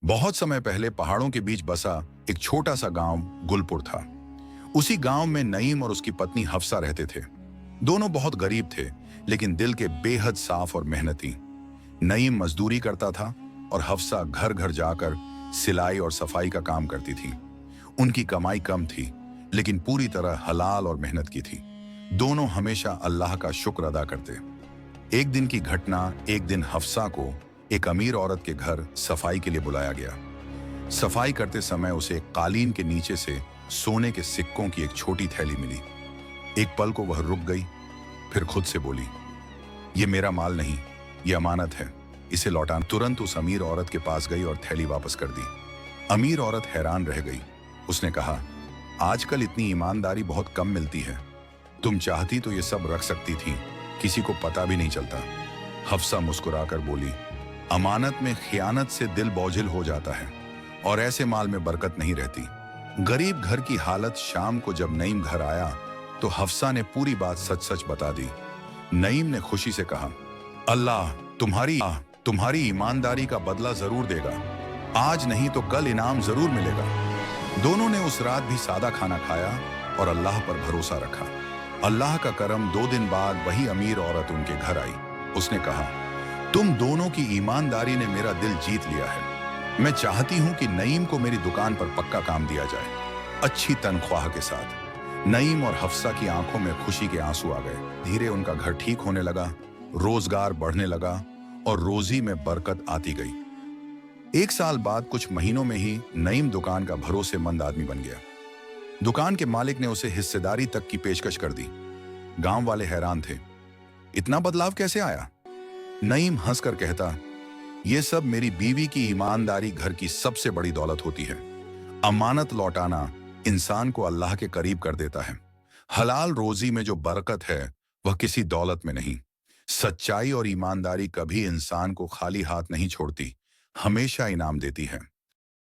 बहुत समय पहले पहाड़ों के बीच बसा एक छोटा सा गांव गुलपुर था। उसी गांव में नईम और उसकी पत्नी हफ्सा रहते थे। दोनों बहुत गरीब थे, लेकिन दिल के बेहद साफ और मेहनती। नईम मजदूरी करता था और हफ्सा घर घर जाकर सिलाई और सफाई का काम करती थी। उनकी कमाई कम थी, लेकिन पूरी तरह हलाल और मेहनत की थी। दोनों हमेशा अल्लाह का शुक्र अदा करते। एक दिन की घटना, एक दिन हफ्सा को एक अमीर औरत के घर सफाई के लिए बुलाया गया। सफाई करते समय उसे एक कालीन के नीचे से सोने के सिक्कों की एक छोटी थैली मिली। एक पल को वह रुक गई, फिर खुद से बोली, ये मेरा माल नहीं, ये अमानत है, इसे लौटाना। तुरंत उस अमीर औरत के पास गई और थैली वापस कर दी। अमीर औरत हैरान रह गई। उसने कहा, आजकल इतनी ईमानदारी बहुत कम मिलती है। तुम चाहती तो ये सब रख सकती थी, किसी को पता भी नहीं चलता। हफ्सा मुस्कुराकर बोली, अमानत में खियानत से दिल बोझिल हो जाता है और ऐसे माल में बरकत नहीं रहती। गरीब घर की हालत। शाम को जब नईम घर आया तो हफ्सा ने पूरी बात सच सच बता दी। नईम ने खुशी से कहा, अल्लाह तुम्हारी ईमानदारी का बदला जरूर देगा। आज नहीं तो कल इनाम जरूर मिलेगा। दोनों ने उस रात भी सादा खाना खाया और अल्लाह पर भरोसा रखा। अल्लाह का करम, 2 दिन बाद वही अमीर औरत उनके घर आई। उसने कहा, तुम दोनों की ईमानदारी ने मेरा दिल जीत लिया है। मैं चाहती हूं कि नईम को मेरी दुकान पर पक्का काम दिया जाए, अच्छी तनख्वाह के साथ। नईम और हफ्सा की आंखों में खुशी के आंसू आ गए। धीरे उनका घर ठीक होने लगा, रोजगार बढ़ने लगा और रोजी में बरकत आती गई। 1 साल बाद, कुछ महीनों में ही नईम दुकान का भरोसेमंद आदमी बन गया। दुकान के मालिक ने उसे हिस्सेदारी तक की पेशकश कर दी। गांव वाले हैरान थे, इतना बदलाव कैसे आया? नईम हंसकर कहता, यह सब मेरी बीवी की ईमानदारी घर की सबसे बड़ी दौलत होती है। अमानत लौटाना इंसान को अल्लाह के करीब कर देता है। हलाल रोजी में जो बरकत है वह किसी दौलत में नहीं। सच्चाई और ईमानदारी कभी इंसान को खाली हाथ नहीं छोड़ती, हमेशा इनाम देती है।